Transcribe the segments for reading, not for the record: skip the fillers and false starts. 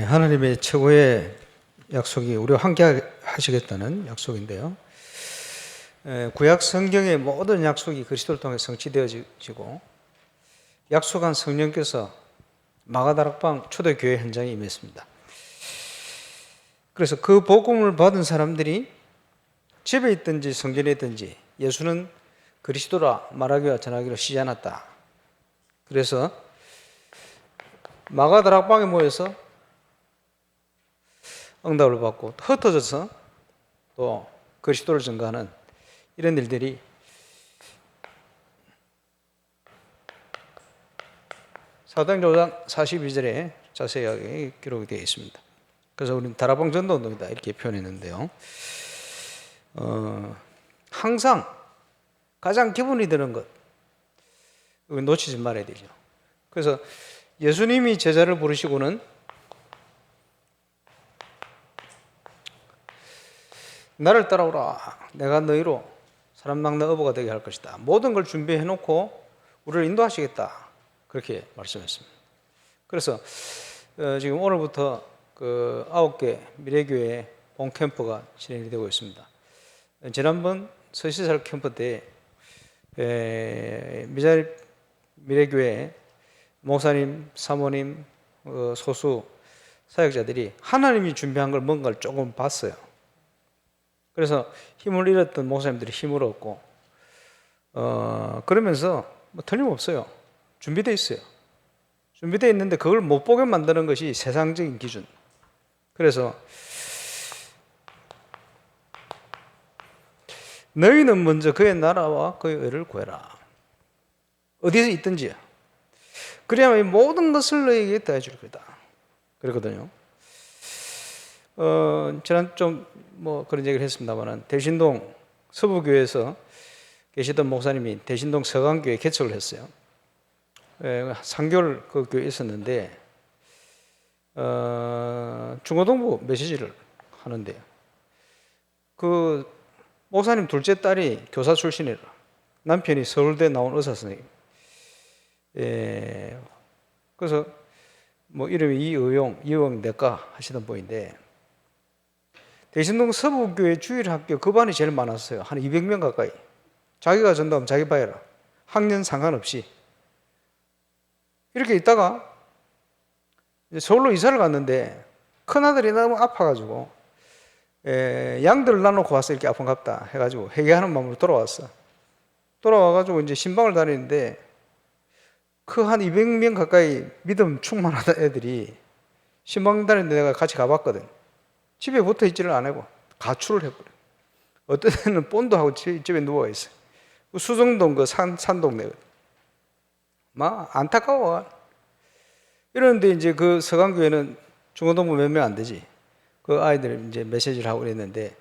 하나님의 최고의 약속이 우리와 함께 하시겠다는 약속인데요. 구약 성경의 모든 약속이 그리스도를 통해 성취되어지고 약속한 성령께서 마가다락방 초대교회 현장에 임했습니다. 그래서 그 복음을 받은 사람들이 집에 있든지 성전에 있든지 예수는 그리스도라 말하기와 전하기로 쉬지 않았다. 그래서 마가다락방에 모여서 응답을 받고 흩어져서 또 그리스도를 증거하는 이런 일들이 사도행전 42절에 자세하게 기록이 되어 있습니다. 그래서 우리는 다락방 전도 운동이다 이렇게 표현했는데요. 항상 가장 기분이 드는 것 놓치지 말아야 되죠. 그래서 예수님이 제자를 부르시고는 나를 따라오라. 내가 너희로 사람 낚는 어부가 되게 할 것이다. 모든 걸 준비해 놓고 우리를 인도하시겠다. 그렇게 말씀했습니다. 그래서 지금 오늘부터 그 9개 미래교회 본캠프가 진행이 되고 있습니다. 지난번 서시살 캠프 때 미래교회 목사님, 사모님, 소수 사역자들이 하나님이 준비한 걸 뭔가를 조금 봤어요. 그래서 힘을 잃었던 목사님들이 힘을 얻고 그러면서 뭐 틀림없어요. 준비되어 있어요. 준비되어 있는데 그걸 못 보게 만드는 것이 세상적인 기준. 그래서 너희는 먼저 그의 나라와 그의 의를 구해라. 어디서 있든지요. 그래야만 이 모든 것을 너희에게 더해줄 거다. 그렇거든요. 지난 좀 뭐 그런 얘기를 했습니다만은 대신동 서부교회에서 계시던 목사님이 대신동 서강교회 개척을 했어요. 3개월 그 교회에 있었는데 중고등부 메시지를 하는데요. 그 목사님 둘째 딸이 교사 출신이라 남편이 서울대 나온 의사 선생님. 그래서 뭐 이름이 이의용 내과 하시던 분인데 대신동 서부교회 주일학교 그 반이 제일 많았어요. 한 200명 가까이. 자기가 전도하면 자기 봐야라. 학년 상관없이. 이렇게 있다가 서울로 이사를 갔는데 큰아들이 너무 아파가지고 양들을 나눠고 와서 이렇게 아픈갑다 해가지고 회개하는 마음으로 돌아왔어. 돌아와가지고 이제 신방을 다니는데 그 한 200명 가까이 믿음 충만하다 애들이 신방 다니는데 내가 같이 가봤거든. 집에 붙어 있지를 안 하고 가출을 해버려. 어떤 애는 본도하고 집에 누워있어요. 수정동 그 산동네거든. 막 안타까워. 이러는데 이제 그 서강교회는 중고등부 몇 명 안 되지. 그 아이들 이제 메시지를 하고 그랬는데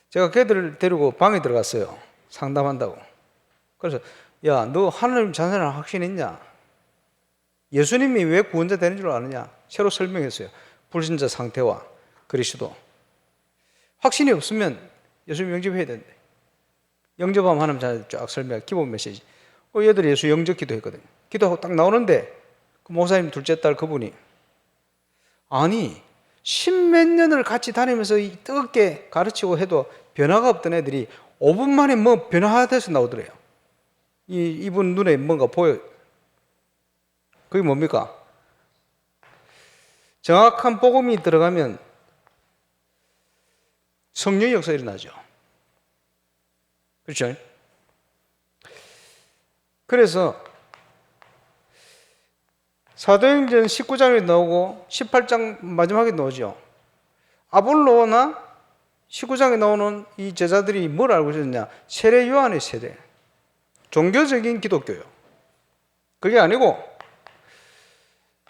제가 걔들을 데리고 방에 들어갔어요. 상담한다고. 그래서 야, 너 하나님 자신을 확신했냐? 예수님이 왜 구원자 되는 줄 아느냐? 새로 설명했어요. 불신자 상태와 그리스도. 확신이 없으면 예수님 영접해야 된대. 영접하면 하나님 자신을 쫙 설명해. 기본 메시지. 얘들이 예수 영접 기도했거든요. 기도하고 딱 나오는데 그 목사님 둘째 딸 그분이 아니 10몇 년을 같이 다니면서 뜨겁게 가르치고 해도 변화가 없던 애들이 5분 만에 뭐 변화돼서 나오더래요. 이분 눈에 뭔가 보여요. 그게 뭡니까? 정확한 복음이 들어가면 성령의 역사가 일어나죠. 그렇죠? 그래서 사도행전 19장에 나오고 18장 마지막에 나오죠. 아볼로나 19장에 나오는 이 제자들이 뭘 알고 있었냐? 세례 요한의 세대. 종교적인 기독교요. 그게 아니고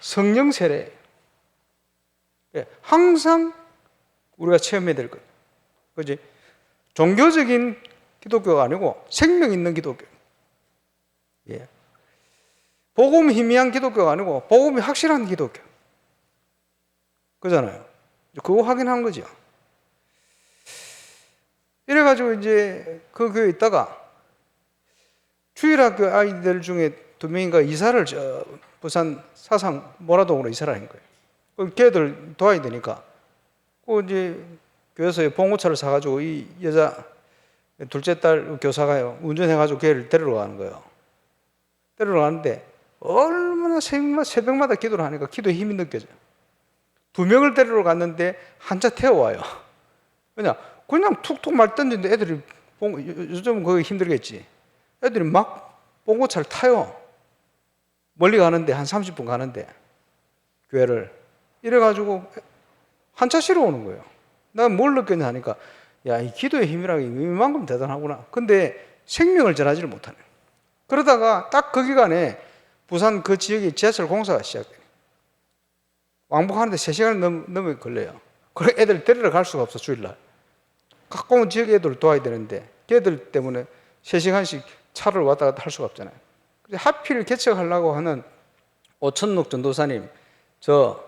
성령 세례. 항상 우리가 체험해야 될 거예요. 그지? 종교적인 기독교가 아니고 생명 있는 기독교. 예. 복음 희미한 기독교가 아니고 복음이 확실한 기독교. 그잖아요. 그거 확인한 거죠. 이래가지고 이제 그 교회에 있다가 주일학교 아이들 중에 2명인가 이사를 부산 사상 모라동으로 이사를 한 거예요. 걔들 도와야 되니까. 이제 교회에서 봉고차를 사가지고 이 여자 둘째 딸 교사가요, 운전해가지고 걔를 데리러 가는 거예요. 데리러 가는데 얼마나 새벽마다 기도를 하니까 기도에 힘이 느껴져요. 2명을 데리러 갔는데 한 차 태워와요. 그냥 툭툭 말 던지는데 애들이, 요즘은 그거 힘들겠지. 애들이 막 봉고차를 타요. 멀리 가는데 한 30분 가는데 교회를. 이래가지고 한 차 실어 오는 거예요. 난 뭘 느꼈냐 하니까, 야, 이 기도의 힘이라는 게 이만큼 대단하구나. 근데 생명을 전하지를 못하네. 그러다가 딱 그 기간에 부산 그 지역에 지하철 공사가 시작돼요. 왕복하는데 3시간 넘게 걸려요. 그래 애들 데리러 갈 수가 없어, 주일날. 가까운 지역 애들 도와야 되는데 걔들 때문에 3시간씩 차를 왔다 갔다 할 수가 없잖아요. 하필 개척하려고 하는 오천록 전도사님, 저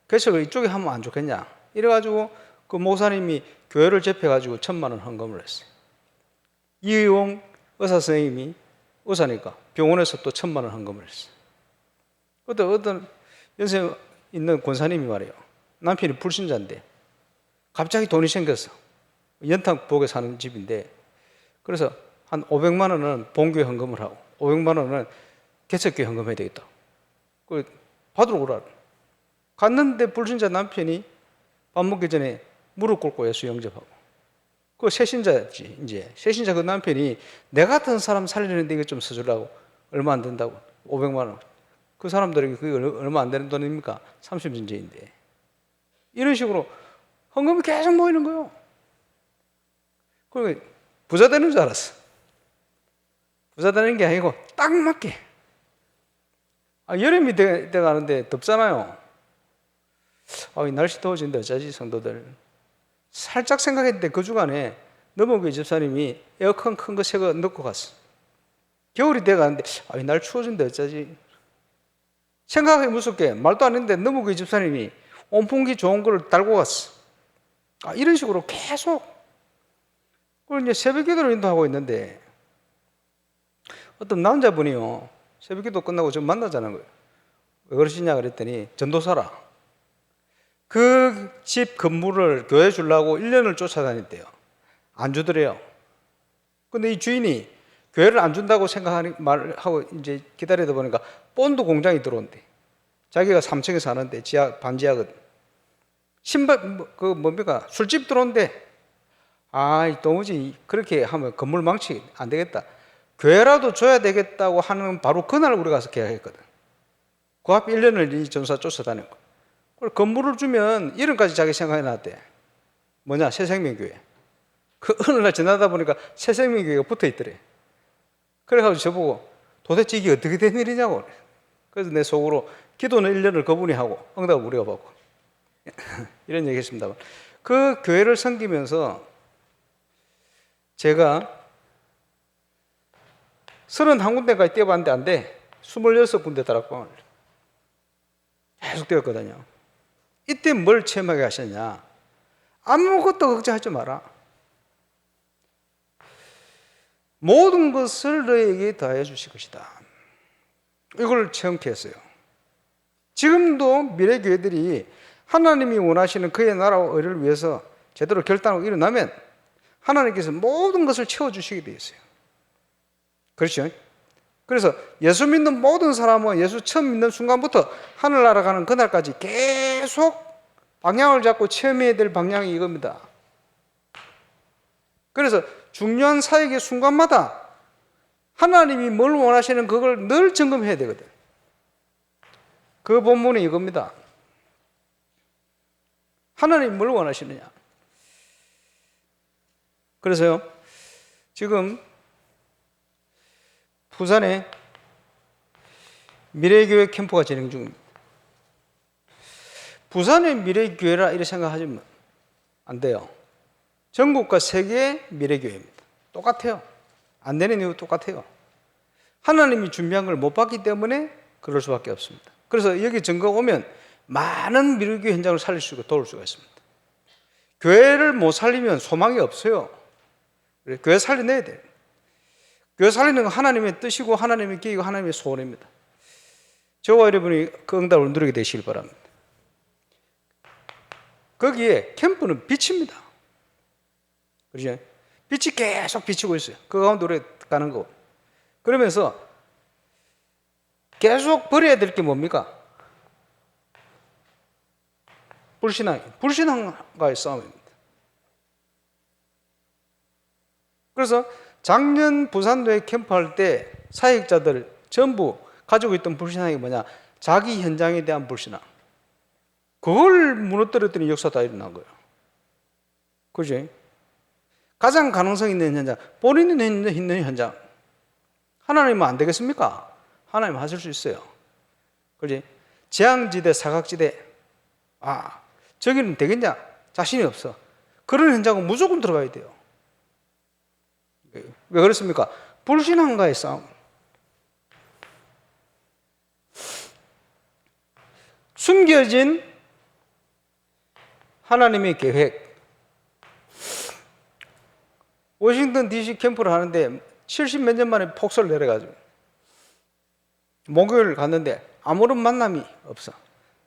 개척을 이쪽에 하면 안 좋겠냐 이래가지고 그 목사님이 교회를 접해가지고 1,000,000원 헌금을 했어요. 이용 의사 선생님이 의사니까 병원에서 또 1,000,000원 헌금을 했어요. 어떤 연세 있는 권사님이 말이에요, 남편이 불신자인데 갑자기 돈이 생겼어. 연탄복에 사는 집인데, 그래서 한 500만 원은 본교회 헌금을 하고 500만 원은 개척교회 헌금해야 되겠다. 받으러 오라. 갔는데 불신자 남편이 밥 먹기 전에 무릎 꿇고 예수 영접하고. 그 새신자지. 이제 새신자 그 남편이 내 같은 사람 살리는데 이거 좀 써주려고, 얼마 안 된다고 500만 원. 그 사람들에게 그게 얼마 안 되는 돈입니까? 30전제인데. 이런 식으로 헌금이 계속 모이는 거예요. 그리고 부자 되는 줄 알았어. 부자 되는 게 아니고 딱 맞게. 여름이 돼가는데 덥잖아요. 이 날씨 더워진다 어쩌지 성도들. 살짝 생각했는데 그 주간에 너무교회 집사님이 에어컨 큰 거 새 거 넣고 갔어. 겨울이 돼가는데 이 날 추워진다 어쩌지. 생각하기 무섭게 말도 안 했는데 너무교회 집사님이 온풍기 좋은 걸 달고 갔어. 이런 식으로 계속. 그리고 이제 새벽 기도를 인도하고 있는데 어떤 남자분이요, 새벽 기도 끝나고 저 만나자는 거예요. 왜 그러시냐 그랬더니 전도사라. 그 집 건물을 교회 주려고 1년을 쫓아다녔대요. 안 주더래요. 근데 이 주인이 교회를 안 준다고 생각하는 말하고 이제 기다리다 보니까 본드 공장이 들어온대. 자기가 3층에 사는데 지하 반지하거든. 신발 뭡니까 술집 들어온대. 도무지 그렇게 하면 건물 망치 안 되겠다. 교회라도 줘야 되겠다고 하는 바로 그날 우리 가서 계약했거든. 그 앞에 1년을 이 전사 쫓아다녔고. 건물을 주면 이름까지 자기 생각해 놨대. 뭐냐? 새생명교회. 그 어느 날 지나다 보니까 새생명교회가 붙어 있더래. 그래가지고 저보고 도대체 이게 어떻게 된 일이냐고. 그래서 내 속으로 기도는 1년을 그분이 하고 응답을 우리가 받고. 이런 얘기 했습니다만. 그 교회를 섬기면서 제가 31군데까지 뛰어봤는데 안 돼. 26군데 다락방을 계속 뛰었거든요. 이때 뭘 체험하게 하셨냐? 아무것도 걱정하지 마라. 모든 것을 너에게 더해 주실 것이다. 이걸 체험케 했어요. 지금도 미래 교회들이 하나님이 원하시는 그의 나라와 의를 위해서 제대로 결단하고 일어나면 하나님께서 모든 것을 채워주시게 되어 있어요. 그렇죠? 그래서 예수 믿는 모든 사람은 예수 처음 믿는 순간부터 하늘나라 가는 그날까지 계속 방향을 잡고 체험해야 될 방향이 이겁니다. 그래서 중요한 사역의 순간마다 하나님이 뭘 원하시는 그걸 늘 점검해야 되거든. 그 본문이 이겁니다. 하나님이 뭘 원하시느냐. 그래서요, 지금 부산에 미래교회 캠프가 진행 중입니다. 부산의 미래교회라 이렇게 생각하시면 안 돼요. 전국과 세계의 미래교회입니다. 똑같아요. 안 되는 이유 똑같아요. 하나님이 준비한 걸 못 봤기 때문에 그럴 수밖에 없습니다. 그래서 여기 증거 오면 많은 미래교회 현장을 살릴 수 있고 도울 수가 있습니다. 교회를 못 살리면 소망이 없어요. 교회 살려내야 돼요. 교회 살리는 건 하나님의 뜻이고 하나님의 계획이고 하나님의 소원입니다. 저와 여러분이 그 응답을 누리게 되시길 바랍니다. 거기에 캠프는 빛입니다. 그렇죠? 빛이 계속 비치고 있어요. 그 가운데 우리가 가는 거. 그러면서 계속 버려야 될 게 뭡니까? 불신앙과의 싸움입니다. 그래서 작년 부산도에 캠프할 때 사역자들 전부 가지고 있던 불신앙이 뭐냐? 자기 현장에 대한 불신앙. 그걸 무너뜨렸더니 역사 다 일어난 거예요. 그죠? 가장 가능성 있는 현장, 본인이 있는 현장. 하나님은 안 되겠습니까? 하나님 하실 수 있어요. 그지? 재앙지대, 사각지대. 아, 저기는 되겠냐? 자신이 없어. 그런 현장은 무조건 들어가야 돼요. 왜 그렇습니까? 불신앙과의 싸움. 숨겨진 하나님의 계획. 워싱턴 DC 캠프를 하는데 70 몇 년 만에 폭설 내려가지고 목요일 갔는데 아무런 만남이 없어.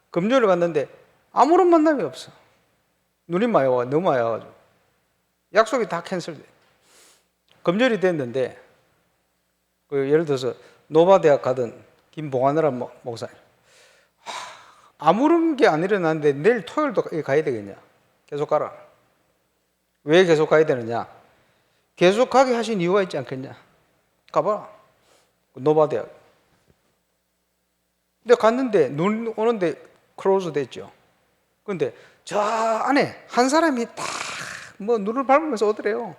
금요일 갔는데 아무런 만남이 없어. 눈이 많이 와, 너무 많이 와가지고 약속이 다 캔슬돼. 금요일이 됐는데 예를 들어서 노바대학 가던 김봉하느라 목사님, 아무런 게 안 일어났는데 내일 토요일도 가야 되겠냐? 계속 가라. 왜 계속 가야 되느냐? 계속 가게 하신 이유가 있지 않겠냐? 가봐. 노바대학. 근데 갔는데 눈 오는데 클로즈 됐죠. 근데 저 안에 한 사람이 딱 뭐 눈을 밟으면서 오더래요.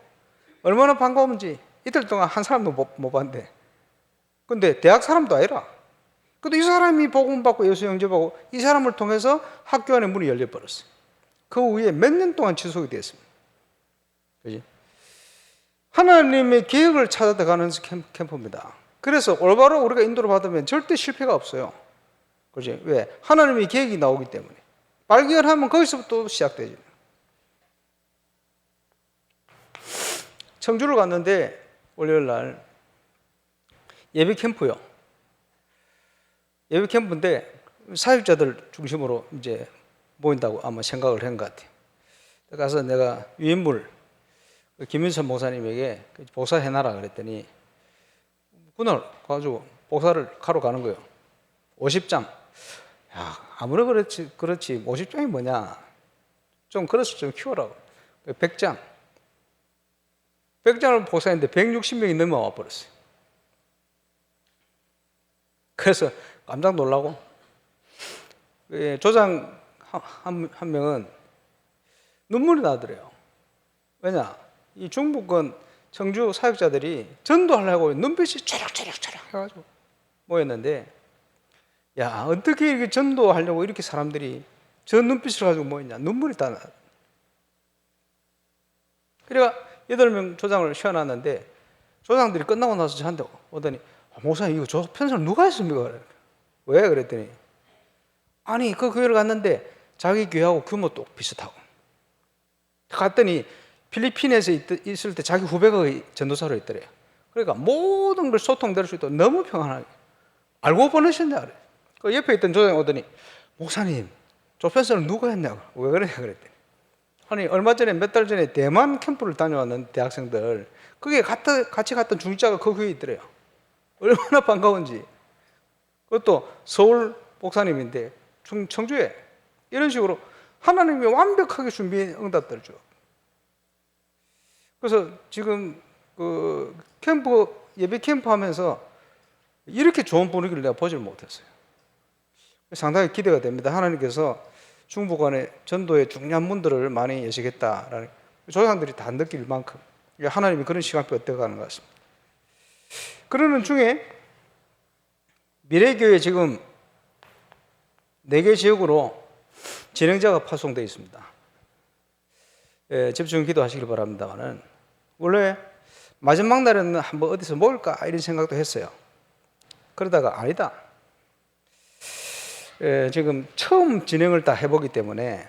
얼마나 반가운지 이틀 동안 한 사람도 못 봤는데. 근데 대학 사람도 아니라. 근데 이 사람이 복음 받고 예수 영접하고 이 사람을 통해서 학교 안에 문이 열려버렸어요. 그 후에 몇 년 동안 지속이 됐습니다. 그지? 하나님의 계획을 찾아 들어가는 캠프입니다. 그래서 올바로 우리가 인도를 받으면 절대 실패가 없어요. 그지? 왜? 하나님의 계획이 나오기 때문에. 발견하면 거기서부터 또 시작되죠. 청주를 갔는데 월요일 날 예배 캠프요. 예배 캠프인데 사역자들 중심으로 이제 모인다고 아마 생각을 한 것 같아요. 가서 내가 유인물 김윤선 목사님에게 복사해놔라 그랬더니 그날 가지고 복사를 하러 가는 거예요. 50장. 야, 아무리 그렇지 50장이 뭐냐? 좀 그래서 좀 키워라고. 100장. 100장을 복사했는데 160명이 넘어와 버렸어요. 그래서 깜짝 놀라고 조장 한 명은 눈물이 나더래요. 왜냐? 이 중부권 청주 사역자들이 전도하려고 눈빛이 초록초록 해가지고 모였는데, 야, 어떻게 이렇게 전도하려고 이렇게 사람들이 저 눈빛을 가지고 모였냐? 눈물이 다 나. 그래가 8명 조장을 쉬어놨는데 조장들이 끝나고 나서 저한테 오더니, 목사님 이거 저 편성을 누가 했습니까? 왜? 그랬더니, 아니 그 교회를 갔는데 자기 교회하고 규모도 비슷하고, 갔더니 필리핀에서 있을 때 자기 후배가 전도사로 있더래요. 그러니까 모든 걸 소통될 수 있도록 너무 평안하게 알고 보내셨냐 그래. 그 옆에 있던 조장이 오더니, 목사님 저 편성을 누가 했냐고. 왜 그러냐 그랬더니, 아니 얼마 전에 몇 달 전에 대만 캠프를 다녀왔는 대학생들, 그게 같이 갔던 중직자가 그 교회에 있더래요. 얼마나 반가운지. 그것도 서울 목사님인데 청주에. 이런 식으로 하나님이 완벽하게 준비한 응답들을 줘. 그래서 지금 그 캠프, 예배 캠프 하면서 이렇게 좋은 분위기를 내가 보질 못했어요. 상당히 기대가 됩니다. 하나님께서 중부간의 전도의 중요한 문들을 많이 여시겠다라는 조상들이 다 느낄 만큼 하나님이 그런 시간표 어떻게가는 것 같습니다. 그러는 중에 미래교회 지금 4개 지역으로 진행자가 파송되어 있습니다. 집중 기도하시길 바랍니다만은, 원래 마지막 날에는 한번 어디서 모일까 이런 생각도 했어요. 그러다가 아니다. 지금 처음 진행을 다 해보기 때문에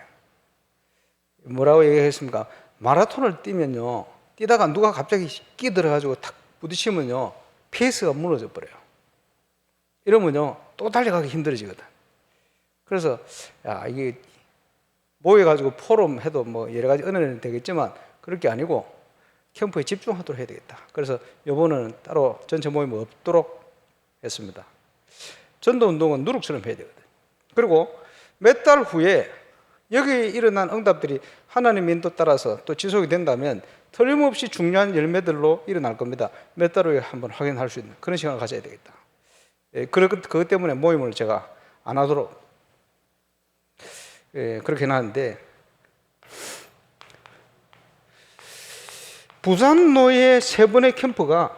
뭐라고 얘기했습니까? 마라톤을 뛰면요, 뛰다가 누가 갑자기 끼들어가지고 탁 부딪히면요 페이스가 무너져 버려요. 이러면요 또 달려가기 힘들어지거든. 그래서 야, 이게 모여가지고 포럼 해도 뭐 여러 가지 은혜는 되겠지만 그럴 게 아니고 캠프에 집중하도록 해야 되겠다. 그래서 이번에는 따로 전체 모임 없도록 했습니다. 전도 운동은 누룩처럼 해야 되거든. 그리고 몇 달 후에 여기 일어난 응답들이 하나님 인도 따라서 또 지속이 된다면 틀림없이 중요한 열매들로 일어날 겁니다. 몇 달 후에 한번 확인할 수 있는 그런 시간을 가져야 되겠다. 그것 때문에 모임을 제가 안 하도록 그렇게 해놨는데, 부산 노예 3번의 캠프가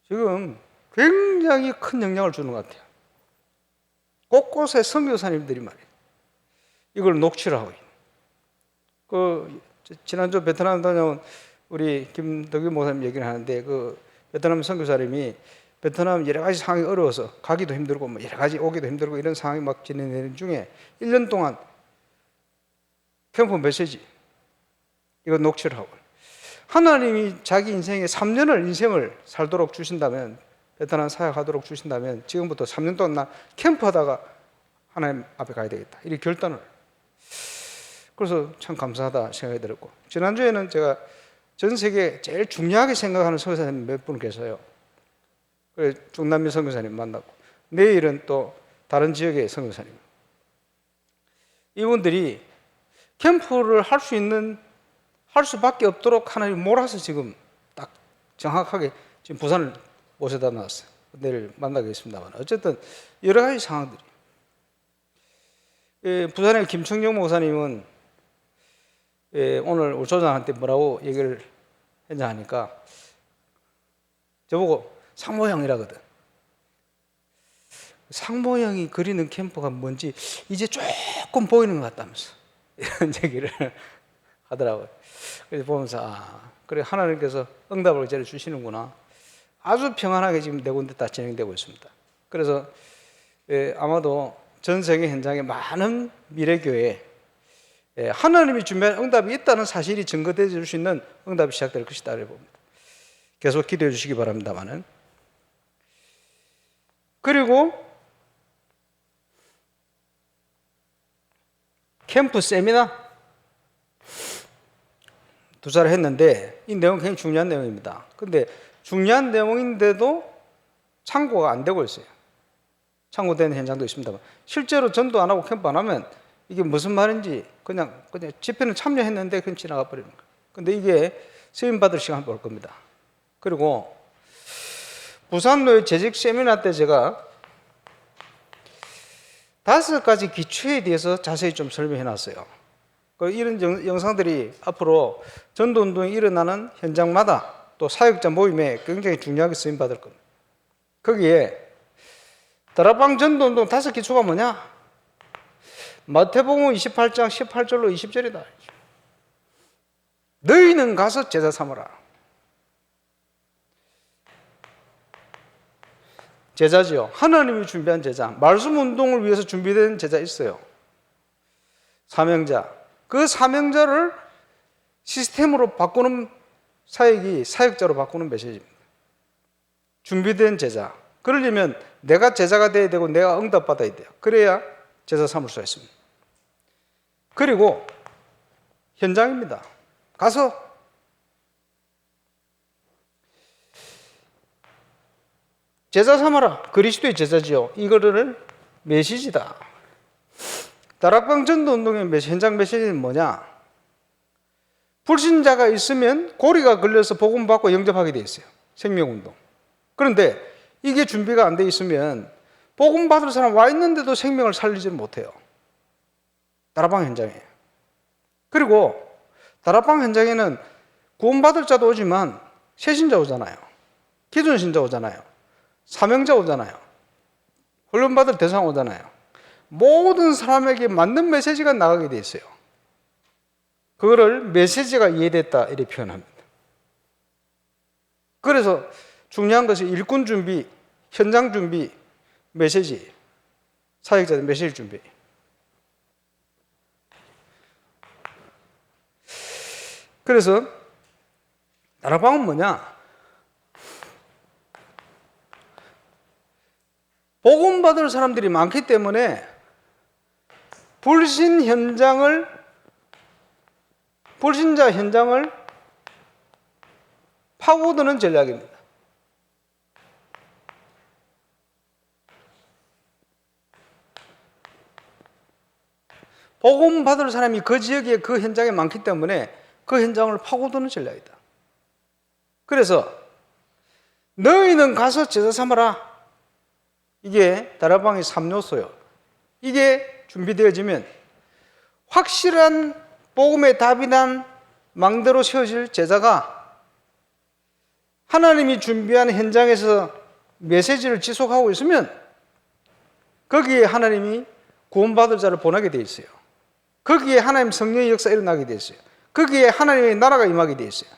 지금 굉장히 큰 영향을 주는 것 같아요. 곳곳에 선교사님들이 말이에요. 이걸 녹취를 하고 있는. 지난주 베트남 다녀온 우리 김덕규 목사님 얘기를 하는데, 그 베트남 선교사님이 베트남 여러 가지 상황이 어려워서 가기도 힘들고 뭐 여러 가지 오기도 힘들고 이런 상황이 막 진행되는 중에 1년 동안 캠프 메시지 이거 녹취를 하고, 하나님이 자기 인생에 3년을 인생을 살도록 주신다면, 베트남 사역하도록 주신다면 지금부터 3년 동안 나 캠프하다가 하나님 앞에 가야 되겠다, 이렇게 결단을. 그래서 참 감사하다 생각이 들었고, 지난주에는 제가 전 세계 제일 중요하게 생각하는 선교사님 몇 분 계세요. 그래서 중남미 선교사님 만났고, 내일은 또 다른 지역의 선교사님. 이분들이 캠프를 할 수밖에 없도록 하나님 몰아서 지금 딱 정확하게 지금 부산을 모셔다 놨어요. 내일 만나겠습니다만, 어쨌든 여러 가지 상황들이. 부산의 김청정 목사님은 오늘 우리 조장한테 뭐라고 얘기를 했냐 하니까 저보고 상모형이라거든. 상모형이 그리는 캠프가 뭔지 이제 조금 보이는 것 같다면서 이런 얘기를 하더라고요. 그래서 보면서 그래, 하나님께서 응답을 이제 주시는구나. 아주 평안하게 지금 네 군데 다 진행되고 있습니다. 그래서 아마도 전 세계 현장에 많은 미래교회에 하나님이 준비한 응답이 있다는 사실이 증거되어 줄 수 있는 응답이 시작될 것이다 봅니다. 계속 기도해 주시기 바랍니다만은. 그리고 캠프 세미나 2차를 했는데 이 내용은 굉장히 중요한 내용입니다. 근데 중요한 내용인데도 참고가 안 되고 있어요. 참고되는 현장도 있습니다만, 실제로 전도 안 하고 캠프 안 하면 이게 무슨 말인지 그냥 집회는 참여했는데 그냥 지나가 버리는 거예요. 근데 이게 쓰임 받을 시간 볼 겁니다. 그리고 부산노예 재직 세미나 때 제가 5가지 기초에 대해서 자세히 좀 설명해 놨어요. 이런 영상들이 앞으로 전도운동이 일어나는 현장마다 또 사역자 모임에 굉장히 중요하게 쓰임 받을 겁니다. 거기에 다락방 전도운동 5기초가 뭐냐? 마태복음 28장 18절로 20절이다. 너희는 가서 제자 삼으라. 제자지요. 하나님이 준비한 제자. 말씀 운동을 위해서 준비된 제자 있어요. 사명자. 그 사명자를 시스템으로 바꾸는 사역이 사역자로 바꾸는 메시지입니다. 준비된 제자. 그러려면 내가 제자가 돼야 되고 내가 응답받아야 돼요. 그래야 제자 삼을 수가 있습니다. 그리고 현장입니다. 가서 제자 삼아라. 그리스도의 제자지요. 이거를 메시지다. 다락방 전도 운동의 현장 메시지는 뭐냐? 불신자가 있으면 고리가 걸려서 복음 받고 영접하게 돼 있어요. 생명운동. 그런데 이게 준비가 안 돼 있으면 복음 받을 사람 와 있는데도 생명을 살리지 못해요. 다락방 현장에. 그리고 다락방 현장에는 구원받을 자도 오지만 새신자 오잖아요. 기존 신자 오잖아요. 사명자 오잖아요. 훈련받을 대상 오잖아요. 모든 사람에게 맞는 메시지가 나가게 돼 있어요. 그거를 메시지가 이해됐다 이렇게 표현합니다. 그래서 중요한 것이 일꾼 준비, 현장 준비, 메시지, 사역자들 메시지 준비. 그래서 다락방은 뭐냐? 복음 받을 사람들이 많기 때문에 불신자 현장을 파고드는 전략입니다. 복음 받을 사람이 그 지역에 그 현장에 많기 때문에 그 현장을 파고드는 전략이다. 그래서 너희는 가서 제자 삼아라. 이게 다락방의 3요소요. 이게 준비되어지면 확실한 복음의 답이 난 망대로 세워질 제자가 하나님이 준비한 현장에서 메시지를 지속하고 있으면 거기에 하나님이 구원받을 자를 보내게 돼 있어요. 거기에 하나님 성령의 역사 일어나게 돼 있어요. 거기에 하나님의 나라가 임하게 돼 있어요.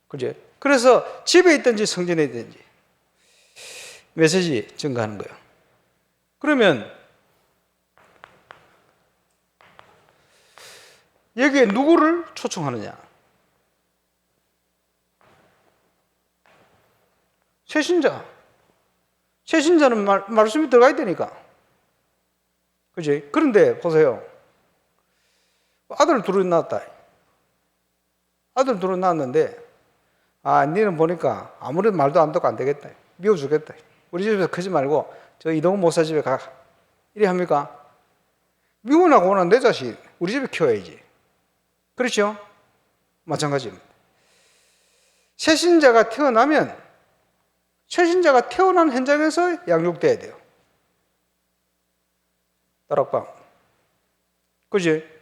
그죠? 그래서 집에 있든지 성전에 있든지 메시지 증가하는 거예요. 그러면 여기에 누구를 초청하느냐? 최신자. 최신자는 말씀이 들어가야 되니까. 그지? 그런데 보세요. 아들 둘이 낳았다. 아들 둘이 낳았는데, 니는 보니까 아무리 말도 안 듣고 안 되겠다. 미워 주겠다. 우리 집에서 크지 말고 저 이동훈 목사 집에 가. 이래 합니까? 미워나고 오는 내 자식 우리 집에 키워야지. 그렇죠? 마찬가지입니다. 새신자가 태어나면 새신자가 태어난 현장에서 양육돼야 돼요. 다락방. 그지?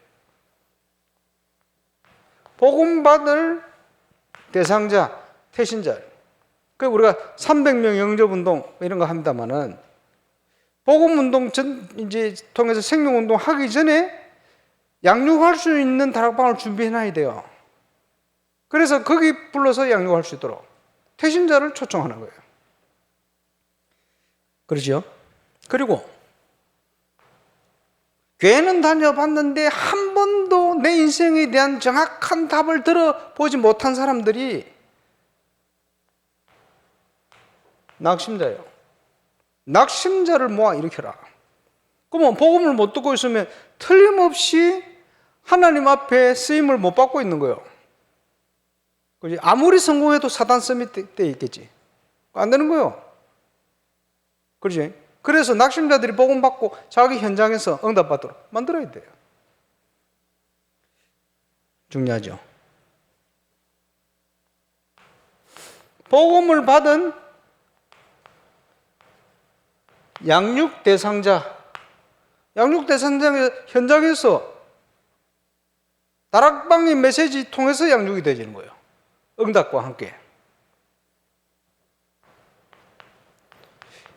복음받을 대상자, 태신자. 그 우리가 300명 영접운동 이런 거 합니다만은 복음운동 이제 통해서 생명운동 하기 전에 양육할 수 있는 다락방을 준비해놔야 돼요. 그래서 거기 불러서 양육할 수 있도록 태신자를 초청하는 거예요. 그렇죠? 그리고 교회는 다녀봤는데 한 번도 내 인생에 대한 정확한 답을 들어보지 못한 사람들이 낙심자예요. 낙심자를 모아 일으켜라. 그러면 복음을 못 듣고 있으면 틀림없이 하나님 앞에 쓰임을 못 받고 있는 거예요. 그지? 아무리 성공해도 사단 썸이 때 있겠지. 안 되는 거예요. 그렇지? 그래서 낙심자들이 복음 받고 자기 현장에서 응답받도록 만들어야 돼요. 중요하죠. 복음을 받은 양육 대상자 현장에서 다락방의 메시지 통해서 양육이 되어지는 거예요. 응답과 함께.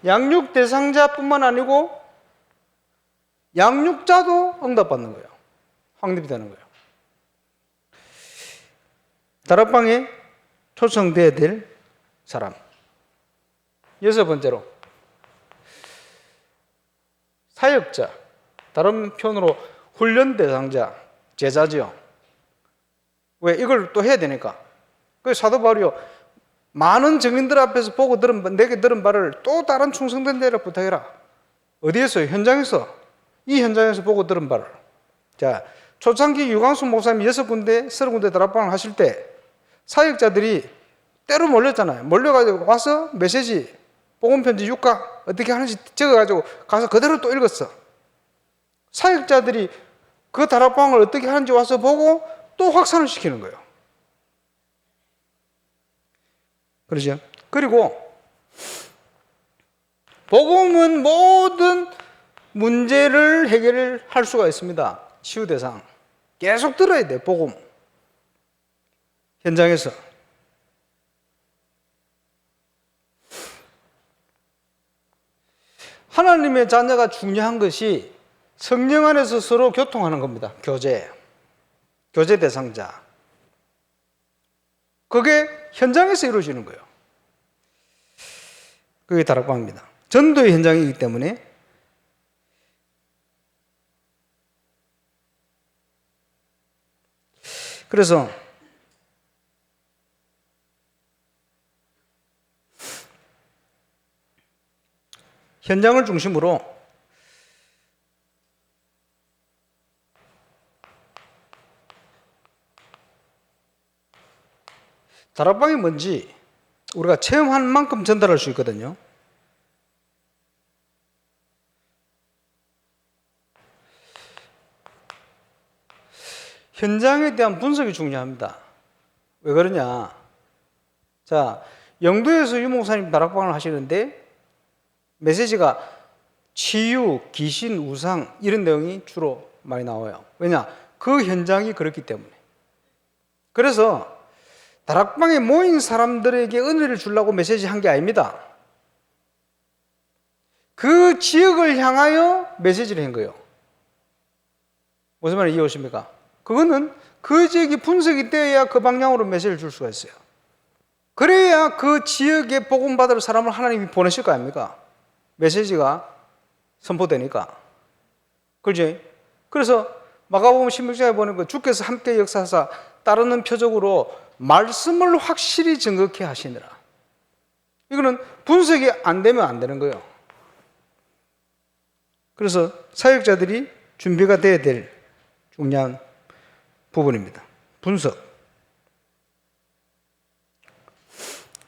양육 대상자뿐만 아니고 양육자도 응답받는 거예요. 확립이 되는 거예요. 다락방에 초청되어야 될 사람. 6번째로 사역자. 다른 표현으로 훈련 대상자, 제자지요. 왜? 이걸 또 해야 되니까. 그 사도 바울이요. 많은 증인들 앞에서 보고 내게 들은 바를 또 다른 충성된 데를 부탁해라. 어디에서요? 현장에서. 이 현장에서 보고 들은 바를. 자, 초창기 유광수 목사님 6군데, 30군데 다락방을 하실 때 사역자들이 때로 몰렸잖아요. 몰려가지고 와서 메시지, 복음편지 6가 어떻게 하는지 적어가지고 가서 그대로 또 읽었어. 사역자들이 그 다락방을 어떻게 하는지 와서 보고 또 확산을 시키는 거예요. 그러죠? 그리고 복음은 모든 문제를 해결할 수가 있습니다. 치유 대상. 계속 들어야 돼, 복음. 현장에서. 하나님의 자녀가 중요한 것이 성령 안에서 서로 교통하는 겁니다. 교제 대상자. 그게 현장에서 이루어지는 거예요. 그게 다락방입니다. 전도의 현장이기 때문에 그래서 현장을 중심으로 다락방이 뭔지 우리가 체험한 만큼 전달할 수 있거든요. 현장에 대한 분석이 중요합니다. 왜 그러냐? 자, 영도에서 유목사님 다락방을 하시는데 메시지가 치유, 귀신, 우상 이런 내용이 주로 많이 나와요. 왜냐? 그 현장이 그렇기 때문에. 그래서 다락방에 모인 사람들에게 은혜를 주려고 메시지 한 게 아닙니다. 그 지역을 향하여 메시지를 한 거예요. 무슨 말인지 이해오십니까? 그거는 그 지역이 분석이 되어야 그 방향으로 메시지를 줄 수가 있어요. 그래야 그 지역에 복음받을 사람을 하나님이 보내실 거 아닙니까? 메시지가 선포되니까. 그렇지? 그래서 마가복음 16장에 보는 거 주께서 함께 역사하사 따르는 표적으로 말씀을 확실히 증거케 하시느라. 이거는 분석이 안 되면 안 되는 거예요. 그래서 사역자들이 준비가 돼야 될 중요한 부분입니다. 분석.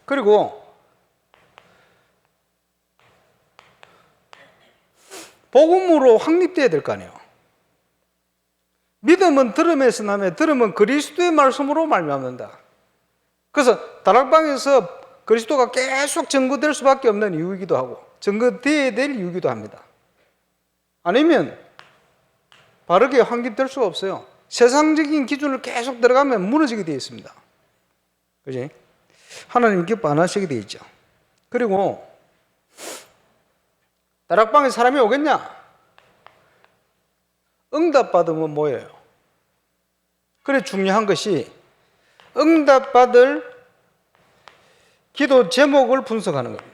그리고 복음으로 확립돼야 될 거 아니에요. 믿음은 들음에서 나며 들음은 그리스도의 말씀으로 말미암는다. 그래서 다락방에서 그리스도가 계속 증거될 수밖에 없는 이유이기도 하고 증거되어야 될 이유이기도 합니다. 아니면 바르게 확립될 수가 없어요. 세상적인 기준을 계속 들어가면 무너지게 되어 있습니다. 그지? 하나님 기뻐 안 하시게 되어 있죠. 그리고 다락방에 사람이 오겠냐? 응답받으면 뭐예요? 그래 중요한 것이 응답받을 기도 제목을 분석하는 거예요.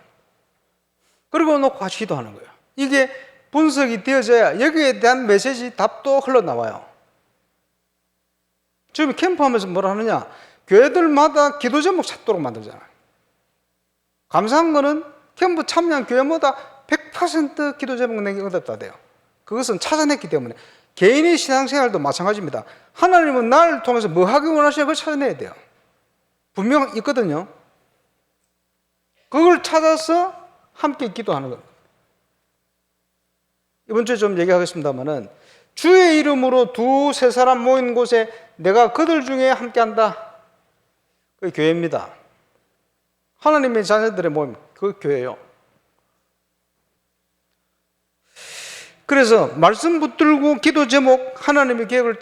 그리고 놓고 같이 기도하는 거예요. 이게 분석이 되어져야 여기에 대한 메시지 답도 흘러나와요. 지금 캠프하면서 뭐라 하느냐? 교회들마다 기도 제목 찾도록 만들잖아요. 감사한 거는 캠프 참여한 교회마다 100% 기도 제목 내기 응답 돼요. 그것은 찾아냈기 때문에 개인의 신앙생활도 마찬가지입니다. 하나님은 나를 통해서 뭐 하기 원하시는 걸 찾아내야 돼요. 분명 있거든요. 그걸 찾아서 함께 기도하는 겁니다. 이번 주에 좀 얘기하겠습니다만은 주의 이름으로 두세 사람 모인 곳에 내가 그들 중에 함께한다. 그게 교회입니다. 하나님의 자녀들의 모임, 그 교회예요. 그래서 말씀 붙들고 기도 제목, 하나님의 계획을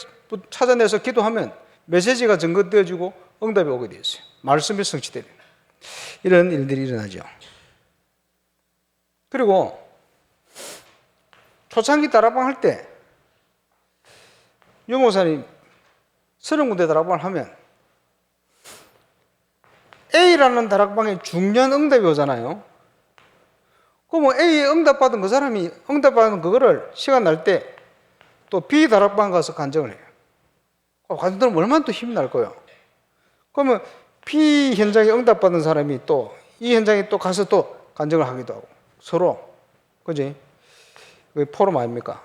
찾아내서 기도하면 메시지가 증거되어지고 응답이 오게 되어 있어요. 말씀이 성취되는 이런 일들이 일어나죠. 그리고 초창기 다락방 할 때 유 목사님 30군데 다락방을 하면 A라는 다락방에 중요한 응답이 오잖아요. 그럼 A에 응답받은 그 사람이 응답받은 그거를 시간 날 때 또 B 다락방 가서 간증을 해요. 간증들은 얼마나 또 힘이 날 거예요. 그러면 B 현장에 응답받은 사람이 또 이 현장에 또 가서 또 간증을 하기도 하고 서로, 그지? 그게 포럼 아닙니까?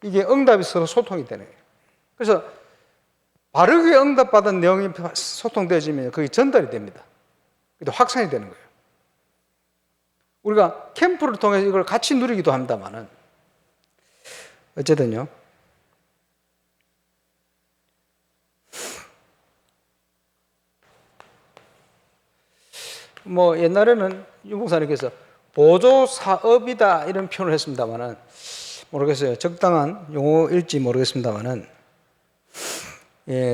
이게 응답이 서로 소통이 되는 거예요. 그래서 바르게 응답받은 내용이 소통되어지면 그게 전달이 됩니다. 그게 확산이 되는 거예요. 우리가 캠프를 통해서 이걸 같이 누리기도 합니다만은 어쨌든요. 뭐 옛날에는 유 목사님께서 보조 사업이다 이런 표현을 했습니다만은 모르겠어요. 적당한 용어일지 모르겠습니다만은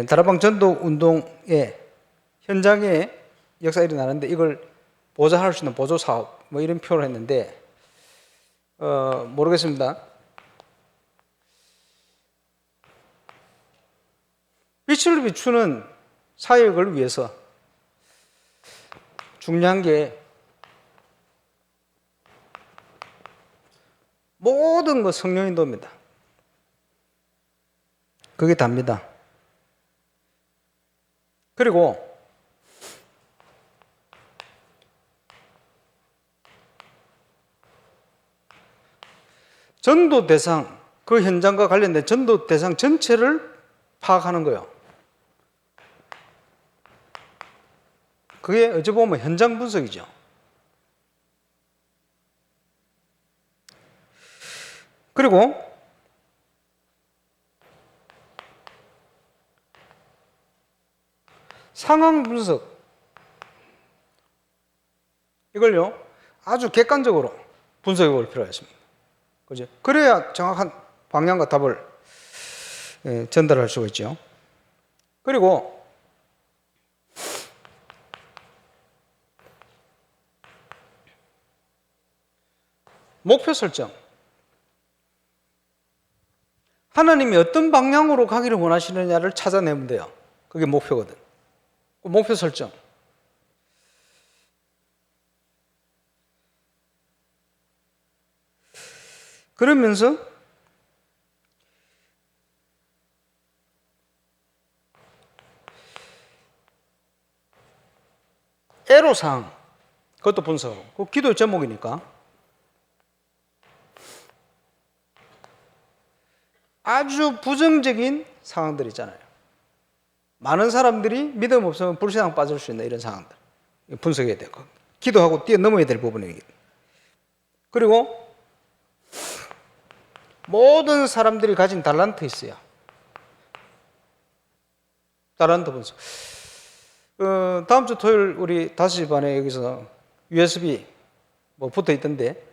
다락방 전도 운동의 현장에 역사가 일어나는데 이걸 보좌할 수 있는 보조 사업 뭐 이런 표현을 했는데 모르겠습니다. 빛을 비추는 사역을 위해서 중요한 게 모든 것 성령 인도입니다. 그게 답니다. 그리고 전도 대상, 그 현장과 관련된 전도 대상 전체를 파악하는 거예요. 그게 어찌 보면 현장 분석이죠. 그리고 상황 분석, 이걸요 아주 객관적으로 분석해 볼 필요가 있습니다. 그죠? 그래야 정확한 방향과 답을 전달할 수가 있죠. 그리고 목표 설정. 하나님이 어떤 방향으로 가기를 원하시느냐를 찾아내면 돼요. 그게 목표거든. 목표 설정. 그러면서 애로사항, 그것도 분석하고, 그 기도의 제목이니까 아주 부정적인 상황들 있잖아요. 많은 사람들이 믿음 없으면 불신앙 빠질 수 있는 이런 상황들 분석해야 돼요. 기도하고 뛰어넘어야 될 부분이거든요. 그리고 모든 사람들이 가진 달란트 있어요. 달란트 분석. 다음 주 토요일 우리 5시 반에 여기서 USB 붙어 있던데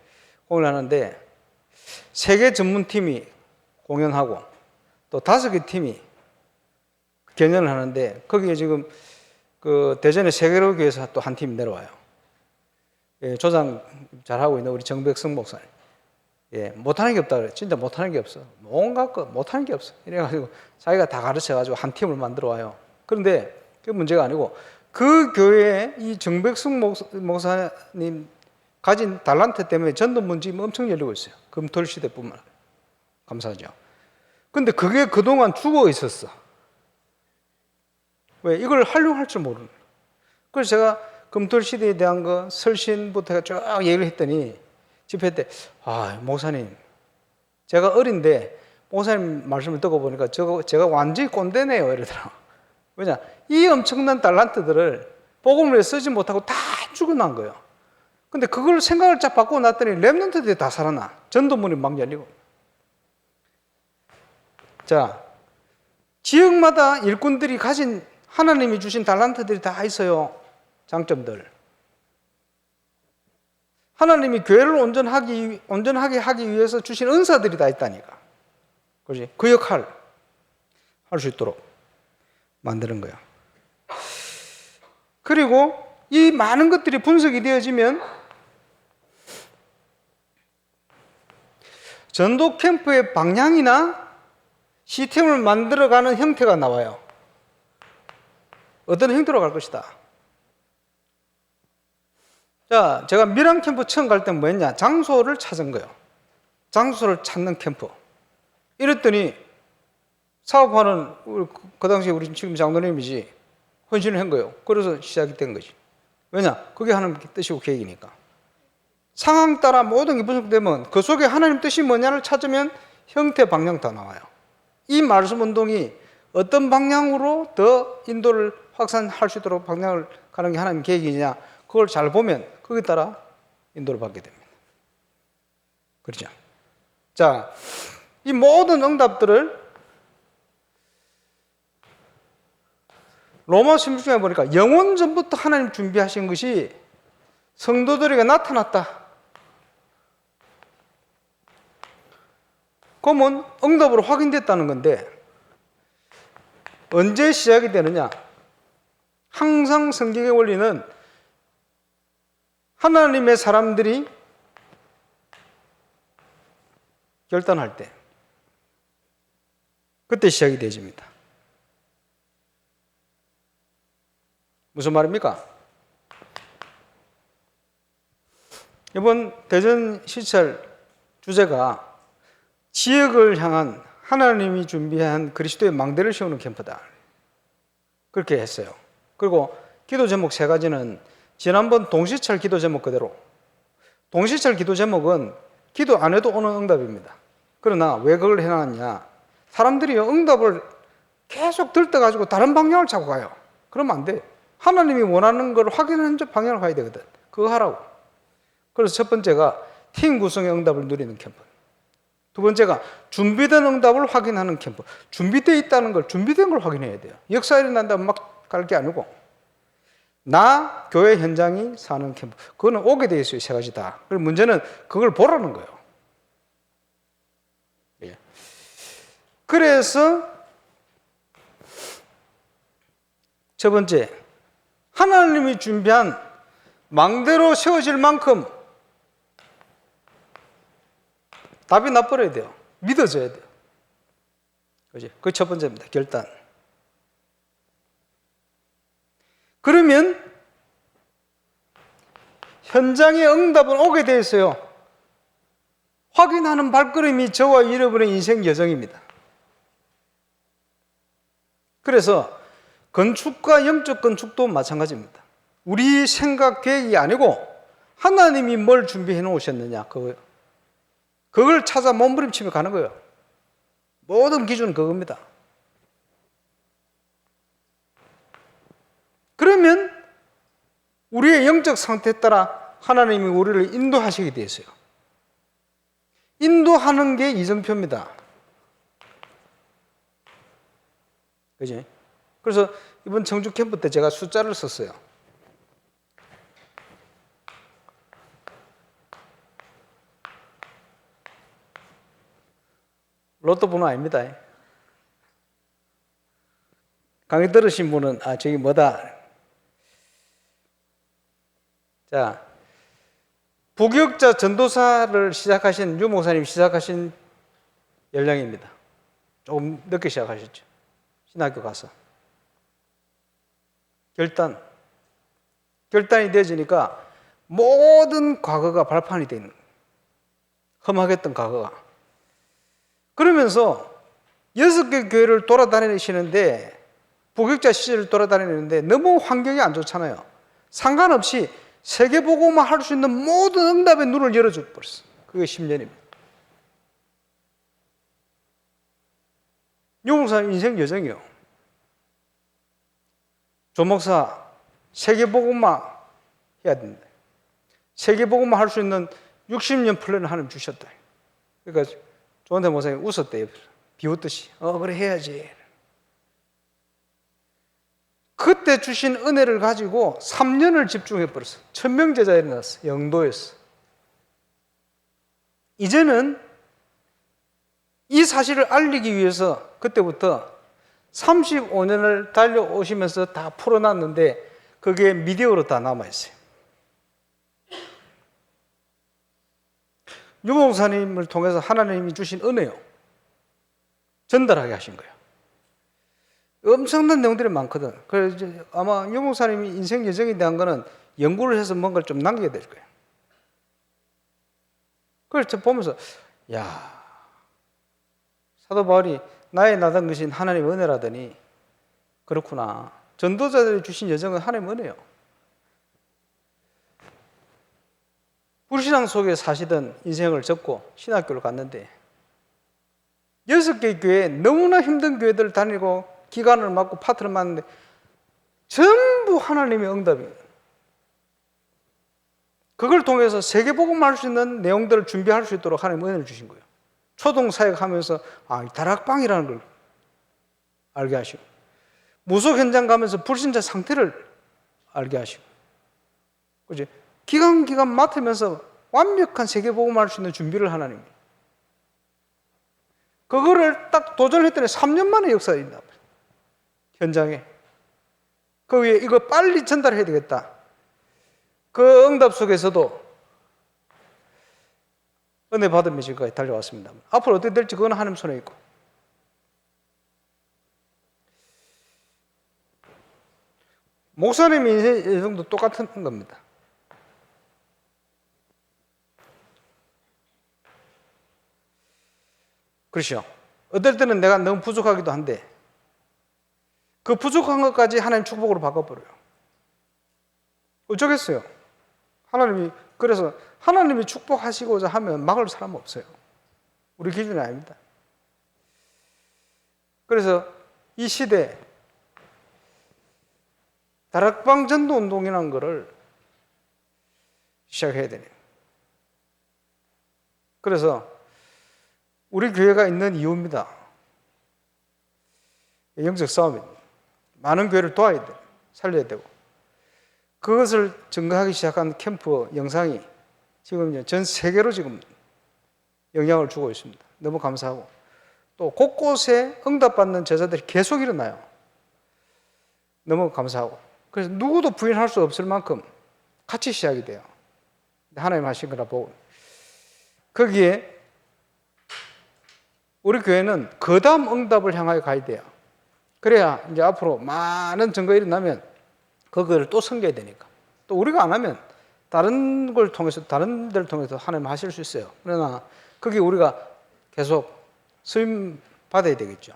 공연을 하는데 3개 전문팀이 공연하고 또 5개 팀이 경연을 하는데 거기에 지금 그 대전의 세계로교에서 또 한 팀이 내려와요. 예, 조장 잘하고 있는 우리 정백승 목사님. 예, 못하는 게 없다 그래. 진짜 못하는 게 없어. 온갖 거 못하는 게 없어. 이래가지고 자기가 다 가르쳐가지고 한 팀을 만들어 와요. 그런데 그게 문제가 아니고 그 교회에 이 정백승 목사님 가진 달란트 때문에 전도 문집이 엄청 열리고 있어요. 금토일 시대뿐만 아니라. 감사하죠. 근데 그게 그동안 죽어 있었어. 왜? 이걸 활용할 줄 모르는. 그래서 제가 금토일 시대에 대한 거 설신부터 쭉 얘기를 했더니 집회 때, 목사님, 제가 어린데 목사님 말씀을 듣고 보니까 제가 완전히 꼰대네요. 이러더라고. 왜냐? 이 엄청난 달란트들을 복음을 쓰지 못하고 다 죽어난 거예요. 근데 그걸 생각을 쫙 바꾸고 났더니 렘넌트들이 다 살아나. 전도문이 막 열리고. 자, 지역마다 일꾼들이 가진 하나님이 주신 달란트들이 다 있어요. 장점들. 하나님이 교회를 온전하게 하기 위해서 주신 은사들이 다 있다니까. 그렇지? 그 역할 할 수 있도록 만드는 거야. 그리고 이 많은 것들이 분석이 되어지면 전도 캠프의 방향이나 시스템을 만들어가는 형태가 나와요. 어떤 형태로 갈 것이다. 자, 제가 미랑 캠프 처음 갈 땐 뭐였냐? 장소를 찾은 거예요. 장소를 찾는 캠프. 이랬더니 사업하는 그 당시에 우리 지금 장로님이지 헌신을 한 거예요. 그래서 시작이 된 거지. 왜냐? 그게 하나님의 뜻이고 계획이니까. 상황 따라 모든 게 분석되면 그 속에 하나님 뜻이 뭐냐를 찾으면 형태, 방향 다 나와요. 이 말씀 운동이 어떤 방향으로 더 인도를 확산할 수 있도록 방향을 가는 게 하나님 계획이냐, 그걸 잘 보면 거기에 따라 인도를 받게 됩니다. 그렇죠? 자, 이 모든 응답들을 로마 16장에 보니까 영원 전부터 하나님 준비하신 것이 성도들에게 나타났다. 그러면 응답으로 확인됐다는 건데 언제 시작이 되느냐? 항상 성경의 원리는 하나님의 사람들이 결단할 때 그때 시작이 되집니다. 무슨 말입니까? 이번 대전 시찰 주제가 지역을 향한 하나님이 준비한 그리스도의 망대를 세우는 캠프다. 그렇게 했어요. 그리고 기도 제목 3가지는 지난번 동시철 기도 제목 그대로. 동시철 기도 제목은 기도 안 해도 오는 응답입니다. 그러나 왜 그걸 해놨냐? 사람들이 응답을 계속 들떠가지고 다른 방향을 잡고 가요. 그러면 안 돼. 하나님이 원하는 걸 확인하는 방향으로 가야 되거든. 그거 하라고. 그래서 첫 번째가 팀 구성의 응답을 누리는 캠프. 두 번째가 준비된 응답을 확인하는 캠프. 준비되어 있다는 걸, 준비된 걸 확인해야 돼요. 역사 일어난다면 막 갈 게 아니고, 나 교회 현장이 사는 캠프. 그거는 오게 되어 있어요. 세 가지 다. 그리고 문제는 그걸 보라는 거예요. 예. 그래서 첫 번째, 하나님이 준비한 망대로 세워질 만큼 답이 나버려야 돼요. 믿어져야 돼요. 그지? 그게 첫 번째입니다. 결단. 그러면 현장의 응답은 오게 돼 있어요. 확인하는 발걸음이 저와 여러분의 인생 여정입니다. 그래서 건축과 영적 건축도 마찬가지입니다. 우리 생각 계획이 아니고 하나님이 뭘 준비해 놓으셨느냐 그거예요. 그걸 찾아 몸부림치며 가는 거예요. 모든 기준은 그겁니다. 그러면 우리의 영적 상태에 따라 하나님이 우리를 인도하시게 되어 있어요. 인도하는 게 이정표입니다. 그지? 그래서 이번 청주 캠프 때 제가 숫자를 썼어요. 로또 번호 아닙니다. 강의 들으신 분은 저기 뭐다. 자, 부교육자 전도사를 시작하신 유 목사님 시작하신 연령입니다. 조금 늦게 시작하셨죠. 신학교 가서. 결단이 되어지니까 모든 과거가 발판이 되는 거예요. 험하겠던 과거가. 그러면서 6개 교회를 돌아다니시는데 부교육자 시절을 돌아다니는데 너무 환경이 안 좋잖아요. 상관없이 세계복음화 할 수 있는 모든 응답의 눈을 열어줘 버렸어. 그게 10년입니다. 유 목사 인생 여정이요. 조 목사 세계복음화 해야 된다. 세계복음화 할 수 있는 60년 플랜을 하나님 주셨다. 그러니까 조원태 목사님 웃었대요. 비웃듯이. 그래 해야지. 그때 주신 은혜를 가지고 3년을 집중해버렸어. 1000명 제자 일어났어. 영도에서. 이제는 이 사실을 알리기 위해서 그때부터 35년을 달려오시면서 다 풀어놨는데 그게 미디어로 다 남아있어요. 유 목사님을 통해서 하나님이 주신 은혜요. 전달하게 하신 거예요. 엄청난 내용들이 많거든. 그래서 아마 유 목사님이 인생 여정에 대한 거는 연구를 해서 뭔가를 좀 남겨야 될 거예요. 그래서 보면서, 야, 사도 바울이 나의 나던 것이 하나님의 은혜라더니, 그렇구나. 전도자들이 주신 여정은 하나님의 은혜요. 불신앙 속에 사시던 인생을 접고 신학교를 갔는데, 6개 교회, 너무나 힘든 교회들을 다니고 기간을 맞고 파트를 맞는데 전부 하나님의 응답이에요. 그걸 통해서 세계복음 할 수 있는 내용들을 준비할 수 있도록 하나님 은혜를 주신 거예요. 초동사역하면서 다락방이라는 걸 알게 하시고, 무속 현장 가면서 불신자 상태를 알게 하시고, 그지? 기간 맡으면서 완벽한 세계복음 할 수 있는 준비를 하나님. 그거를 딱 도전했더니 3년 만에 역사가 있나 봐요. 현장에. 그 위에 이거 빨리 전달해야 되겠다. 그 응답 속에서도 은혜 받으며 지금까지 달려왔습니다. 앞으로 어떻게 될지 그건 하나님 손에 있고. 목사님 인생도 똑같은 겁니다. 그렇죠. 어떨 때는 내가 너무 부족하기도 한데 그 부족한 것까지 하나님 축복으로 바꿔버려요. 어쩌겠어요. 그래서 하나님이 축복하시고자 하면 막을 사람 없어요. 우리 기준이 아닙니다. 그래서 이 시대 다락방 전도 운동이라는 것을 시작해야 되네요. 그래서 우리 교회가 있는 이유입니다. 영적 싸움입니다. 많은 교회를 도와야 돼요. 살려야 되고. 그것을 증거하기 시작한 캠프 영상이 지금 전 세계로 지금 영향을 주고 있습니다. 너무 감사하고. 또 곳곳에 응답받는 제자들이 계속 일어나요. 너무 감사하고. 그래서 누구도 부인할 수 없을 만큼 같이 시작이 돼요. 하나님 하신 거라 보고. 거기에 우리 교회는 그 다음 응답을 향하여 가야 돼요. 그래야 이제 앞으로 많은 증거가 일어나면 그걸 또 섬겨야 되니까. 또 우리가 안 하면 다른 걸 통해서, 다른 데를 통해서 하나님 하실 수 있어요. 그러나 거기 우리가 계속 쓰임 받아야 되겠죠.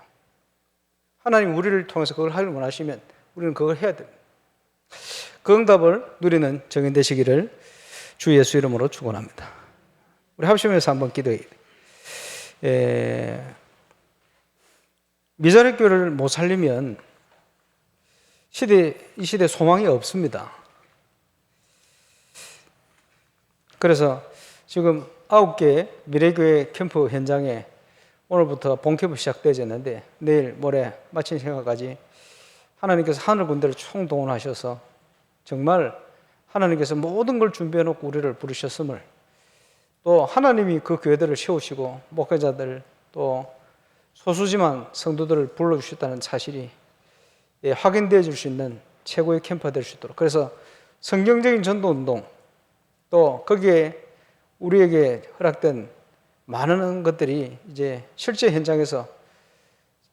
하나님 우리를 통해서 그걸 하기를 원하시면 우리는 그걸 해야 됩니다. 그 응답을 누리는 정인 되시기를 주 예수 이름으로 축원합니다. 우리 합심해서 한번 기도해야 돼요. 미자립 교회를 못 살리면 이 시대에 소망이 없습니다. 그래서 지금 9개 미래교회 캠프 현장에 오늘부터 본캠프 시작되어졌는데 내일 모레 마친 시간까지 하나님께서 하늘 군대를 총동원하셔서 정말 하나님께서 모든 걸 준비해 놓고 우리를 부르셨음을, 또 하나님이 그 교회들을 세우시고 목회자들 또 소수지만 성도들을 불러주셨다는 사실이 확인되어 줄 수 있는 최고의 캠프가 될 수 있도록, 그래서 성경적인 전도운동, 또 거기에 우리에게 허락된 많은 것들이 이제 실제 현장에서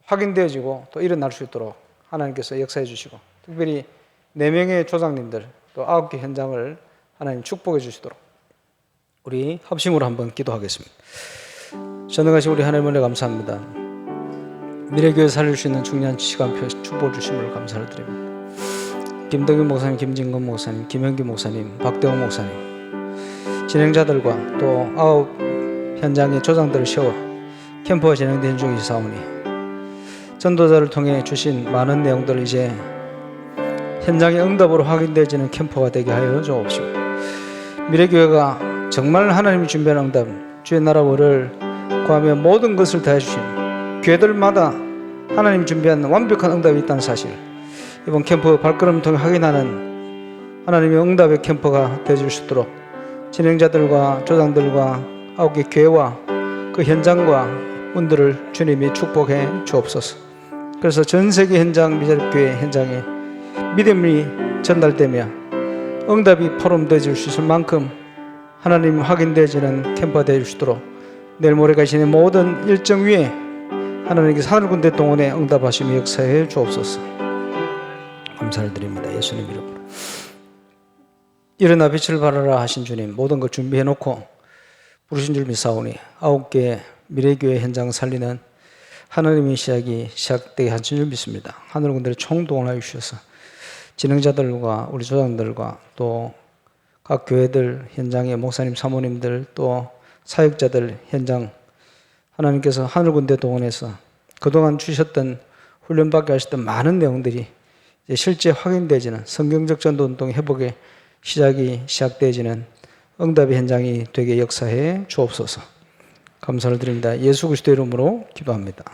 확인되어지고 또 일어날 수 있도록 하나님께서 역사해 주시고, 특별히 4명의 조장님들 또 9개 현장을 하나님 축복해 주시도록 우리 합심으로 한번 기도하겠습니다. 전능하신 우리 하나님 은혜 감사합니다. 미래교회 살릴 수 있는 중요한 시간표 축복을 주심을 감사를 드립니다. 김덕윤 목사님, 김진건 목사님, 김현기 목사님, 박대웅 목사님, 진행자들과 또 9 현장의 조장들을 세워 캠프가 진행된 중이사오니 전도자를 통해 주신 많은 내용들을 이제 현장의 응답으로 확인되어지는 캠프가 되게 하여 주옵시고, 미래교회가 정말 하나님이 준비한 응답, 주의 나라 월을 구하며 모든 것을 다해 주신 교회들마다 하나님 준비한 완벽한 응답이 있다는 사실, 이번 캠프 발걸음을 통해 확인하는 하나님의 응답의 캠프가 되어줄 수 있도록 진행자들과 조장들과 9개 교회와 그 현장과 분들을 주님이 축복해 주옵소서. 그래서 전 세계 현장, 미자립교회 현장에 믿음이 전달되며 응답이 포럼되어질 수 있을 만큼 하나님 확인되어지는 캠프가 되어줄 수 있도록 내일 모레 가시는 모든 일정 위에 하나님께서 하늘군대 동원에 응답하시며 역사해 주옵소서. 감사를 드립니다. 예수님 이름으로. 일어나 빛을 발하라 하신 주님, 모든 걸 준비해 놓고 부르신 줄 믿사오니 9개 미래교회 현장 살리는 하나님의 시작이 시작되게 하신 줄 믿습니다. 하늘군대를 총동원하여 주셔서 진행자들과 우리 조장들과 또 각 교회들 현장의 목사님, 사모님들 또 사역자들 현장, 하나님께서 하늘군대 동원해서 그동안 주셨던 훈련받게 하셨던 많은 내용들이 이제 실제 확인되어지는 성경적 전도운동 회복의 시작이 시작되어지는 응답의 현장이 되게 역사해 주옵소서. 감사를 드립니다. 예수 그리스도 이름으로 기도합니다.